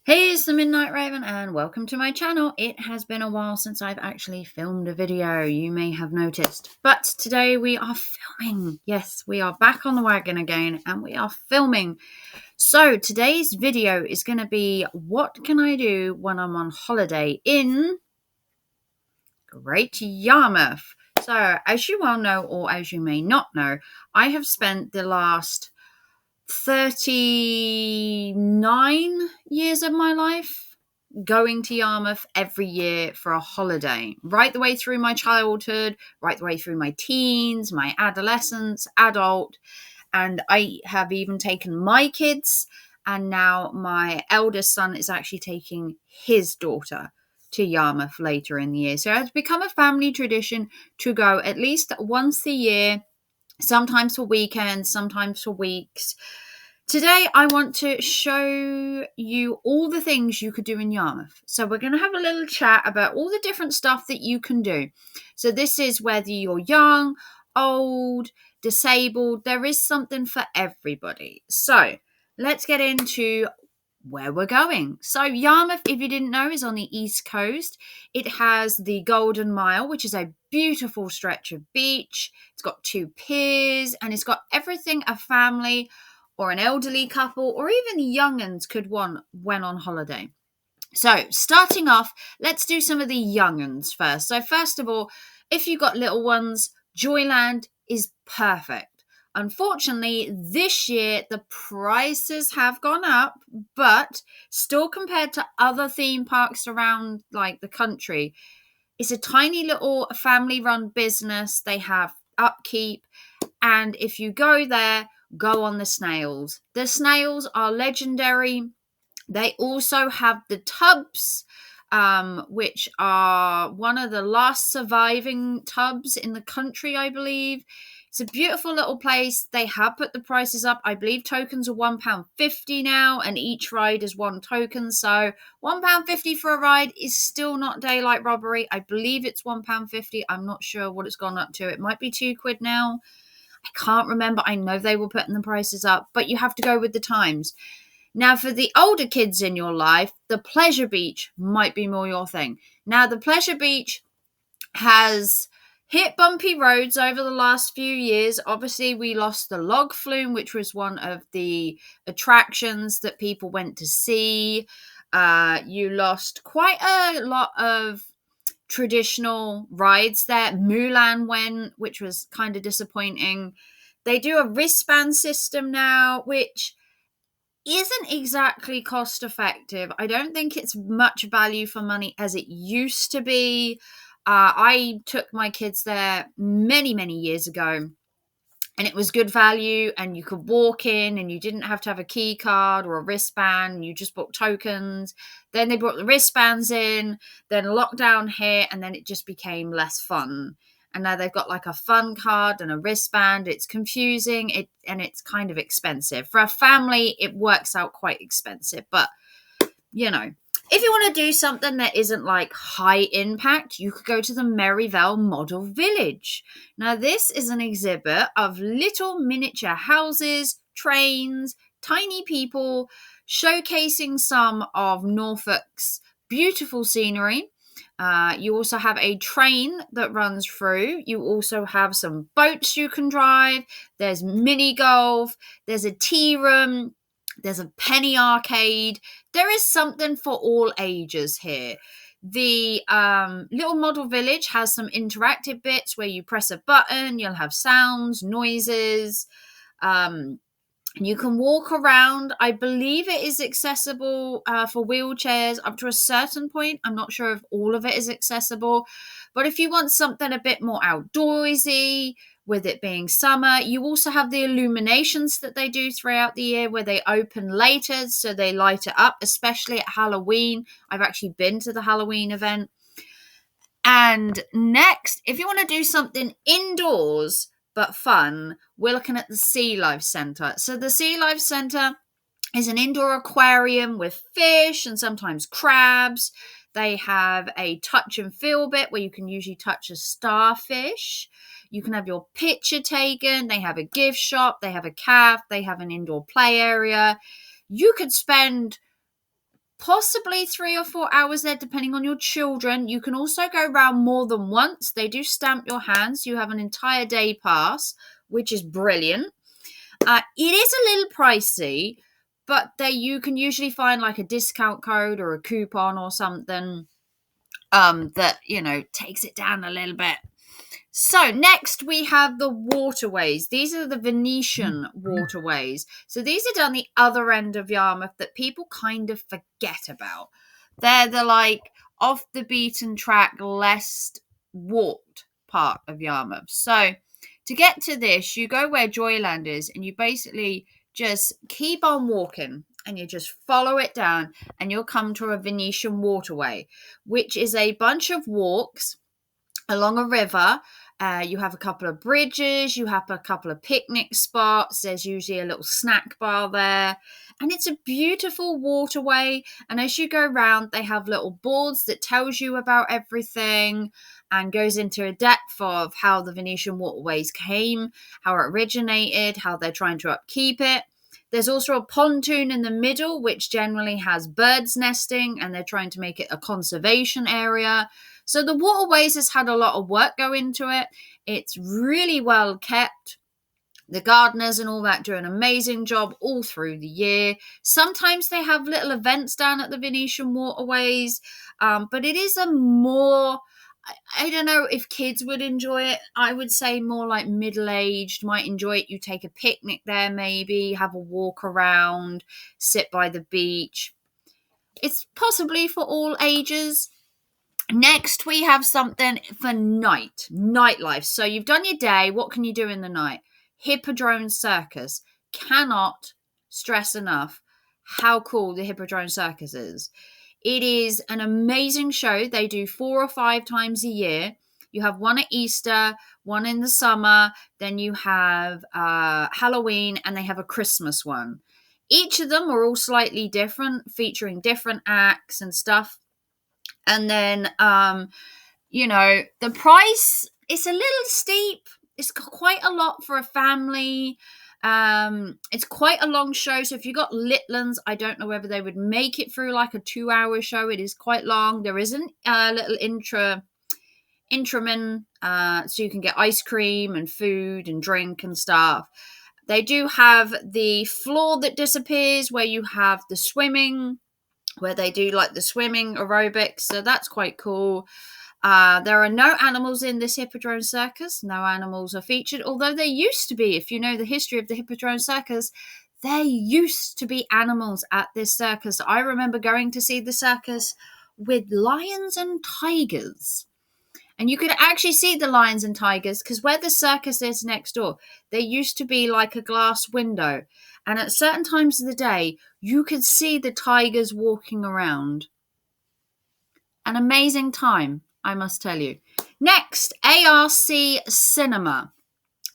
Hey, it's the Midnight Raven and welcome to my channel. It has been a while since I've actually filmed a video, you may have noticed. But today we are filming. Yes, we are back on the wagon again and we are filming. So today's video is going to be what can I do when I'm on holiday in Great Yarmouth. So as you well know, or as you may not know, I have spent the last 39 years of my life going to Yarmouth every year for a holiday, right the way through my childhood, right the way through my teens, my adolescence, adult, and I have even taken my kids, and now my eldest son is actually taking his daughter to Yarmouth later in the year. So it's become a family tradition to go at least once a year, sometimes for weekends, sometimes for weeks. Today, I want to show you all the things you could do in Yarmouth. So we're going to have a little chat about all the different stuff that you can do. So this is whether you're young, old, disabled, there is something for everybody. So let's get into where we're going. So Yarmouth, if you didn't know, is on the East Coast. It has the Golden Mile, which is a beautiful stretch of beach. It's got 2 piers and it's got everything a family or an elderly couple or even young'uns could want when on holiday. So starting off, let's do some of the young'uns first. So first of all, if you've got little ones, Joyland is perfect. Unfortunately, this year the prices have gone up, but still compared to other theme parks around like the country, it's a tiny little family run business. They have upkeep, and if you go there, go on the snails. The snails are legendary. They also have the tubs, which are one of the last surviving tubs in the country, I believe. It's a beautiful little place. They have put the prices up. I believe tokens are £1.50 now, and each ride is 1 token. So £1.50 for a ride is still not daylight robbery. I believe it's £1.50. I'm not sure what it's gone up to. It might be £2 now. I can't remember. I know they were putting the prices up, but you have to go with the times. Now, for the older kids in your life, the pleasure beach might be more your thing. Now, the pleasure beach has hit bumpy roads over the last few years. Obviously, we lost the log flume, which was one of the attractions that people went to see. You lost quite a lot of traditional rides there. Mulan went, which was kind of disappointing. They do a wristband system now, which isn't exactly cost effective. I don't think it's much value for money as it used to be. I took my kids there many, many years ago, and it was good value, and you could walk in and you didn't have to have a key card or a wristband. You just booked tokens. Then they brought the wristbands in, then lockdown hit, and then it just became less fun. And now they've got like a fun card and a wristband. It's confusing, and it's kind of expensive. For a family, it works out quite expensive, but you know, if you want to do something that isn't like high impact, you could go to the Merivale Model Village. Now, this is an exhibit of little miniature houses, trains, tiny people, showcasing some of Norfolk's beautiful scenery. You also have a train that runs through. You also have some boats you can drive. There's mini golf. There's a tea room. There's a penny arcade. There is something for all ages here. The little model village has some interactive bits where you press a button, you'll have sounds, noises, and you can walk around. I believe it is accessible for wheelchairs up to a certain point. I'm not sure if all of it is accessible, but if you want something a bit more outdoorsy, with it being summer, you also have the illuminations that they do throughout the year where they open later, so they light it up, especially at Halloween. I've actually been to the Halloween event. And next, if you want to do something indoors but fun, we're looking at the Sea Life Centre. So the Sea Life Centre is an indoor aquarium with fish and sometimes crabs. They have a touch and feel bit where you can usually touch a starfish. You can have your picture taken. They have a gift shop. They have a cafe. They have an indoor play area. You could spend possibly 3 or 4 hours there, depending on your children. You can also go around more than once. They do stamp your hands. You have an entire day pass, which is brilliant. It is a little pricey, but you can usually find like a discount code or a coupon or something that, takes it down a little bit. So next we have the waterways. These are the Venetian waterways. So these are down the other end of Yarmouth that people kind of forget about. They're the off the beaten track, less walked part of Yarmouth. So to get to this, you go where Joyland is and you basically just keep on walking and you just follow it down and you'll come to a Venetian waterway, which is a bunch of walks along a river. You have a couple of bridges, you have a couple of picnic spots, there's usually a little snack bar there, and it's a beautiful waterway. And as you go round, they have little boards that tells you about everything and goes into a depth of how the Venetian waterways came, how it originated, how they're trying to upkeep it. There's also a pontoon in the middle, which generally has birds nesting, and they're trying to make it a conservation area. So the waterways has had a lot of work go into it. It's really well kept. The gardeners and all that do an amazing job all through the year. Sometimes they have little events down at the Venetian waterways, but it is a more, I don't know if kids would enjoy it. I would say more like middle-aged might enjoy it. You take a picnic there maybe, have a walk around, sit by the beach. It's possibly for all ages. Next, we have something for nightlife. So you've done your day. What can you do in the night? Hippodrome Circus. Cannot stress enough how cool the Hippodrome Circus is. It is an amazing show. They do 4 or 5 times a year. You have one at Easter, one in the summer, then you have Halloween, and they have a Christmas one. Each of them are all slightly different, featuring different acts and stuff. And then, the price is a little steep. It's quite a lot for a family. It's quite a long show. So if you got little ones, I don't know whether they would make it through like a 2-hour show. It is quite long. There isn't a little intraman, so you can get ice cream and food and drink and stuff. They do have the floor that disappears where you have the swimming, where they do like the swimming aerobics, so that's quite cool. There are no animals in this Hippodrome Circus. No animals are featured, although there used to be. If you know the history of the Hippodrome Circus, there used to be animals at this circus. I remember going to see the circus with lions and tigers. And you could actually see the lions and tigers because where the circus is next door, there used to be like a glass window. And at certain times of the day, you could see the tigers walking around. An amazing time, I must tell you. Next, ARC Cinema.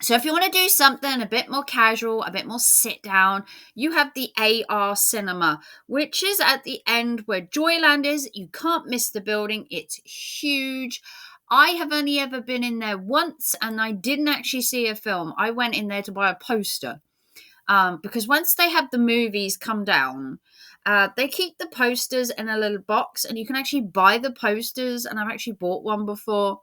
So if you want to do something a bit more casual, a bit more sit down, you have the AR Cinema, which is at the end where Joyland is. You can't miss the building. It's huge. I have only ever been in there once and I didn't actually see a film. I went in there to buy a poster because once they have the movies come down, they keep the posters in a little box and you can actually buy the posters, and I've actually bought one before.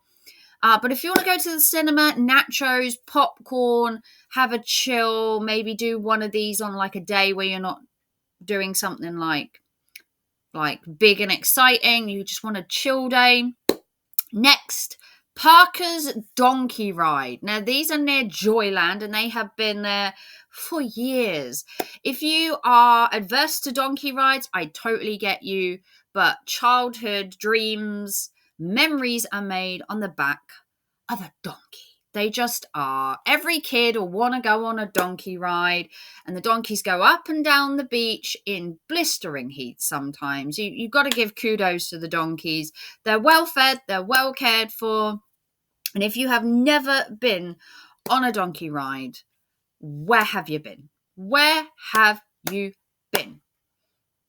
But if you want to go to the cinema, nachos, popcorn, have a chill, maybe do one of these on like a day where you're not doing something like big and exciting, you just want a chill day. Next, Parker's Donkey Ride. Now, these are near Joyland and they have been there for years. If you are adverse to donkey rides, I totally get you, but childhood dreams, memories are made on the back of a donkey. They just are. Every kid will want to go on a donkey ride, and the donkeys go up and down the beach in blistering heat sometimes. You've got to give kudos to the donkeys. They're well fed, they're well cared for. And if you have never been on a donkey ride, where have you been? Where have you been?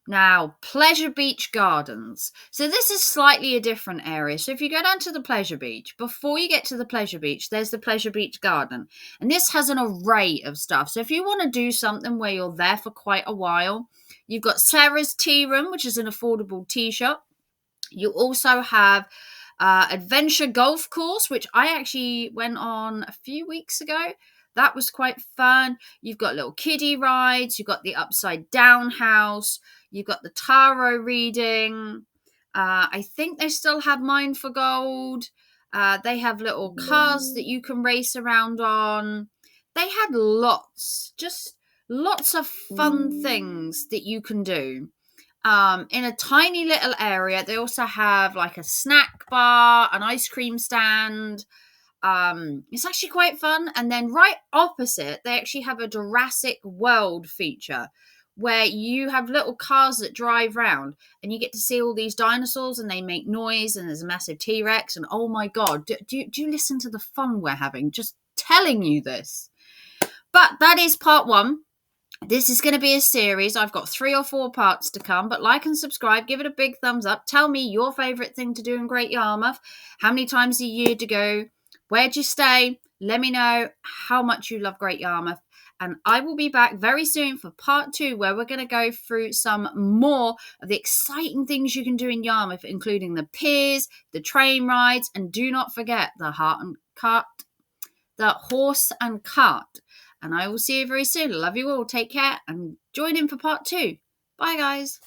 Now, Pleasure Beach Gardens. So this is slightly a different area. So if you go down to the Pleasure Beach, before you get to the Pleasure Beach, there's the Pleasure Beach Garden. And this has an array of stuff. So if you want to do something where you're there for quite a while, you've got Sarah's Tea Room, which is an affordable tea shop. You also have Adventure Golf Course, which I actually went on a few weeks ago. That was quite fun. You've got little kiddie rides. You've got the upside down house. You've got the tarot reading. I think they still have Mine for Gold. They have little cars that you can race around on. They had just lots of fun things that you can do. In a tiny little area. They also have like a snack bar, an ice cream stand. It's actually quite fun. And then right opposite, they actually have a Jurassic World feature where you have little cars that drive around and you get to see all these dinosaurs and they make noise, and there's a massive T-Rex, and oh my God, do you listen to the fun we're having? Just telling you this. But that is part one. This is going to be a series. I've got 3 or 4 parts to come, but like and subscribe, give it a big thumbs up. Tell me your favourite thing to do in Great Yarmouth, how many times a year to go, where'd you stay? Let me know how much you love Great Yarmouth. And I will be back very soon for part 2, where we're going to go through some more of the exciting things you can do in Yarmouth, including the piers, the train rides, and do not forget the horse and cart. And I will see you very soon. Love you all. Take care and join in for part 2. Bye, guys.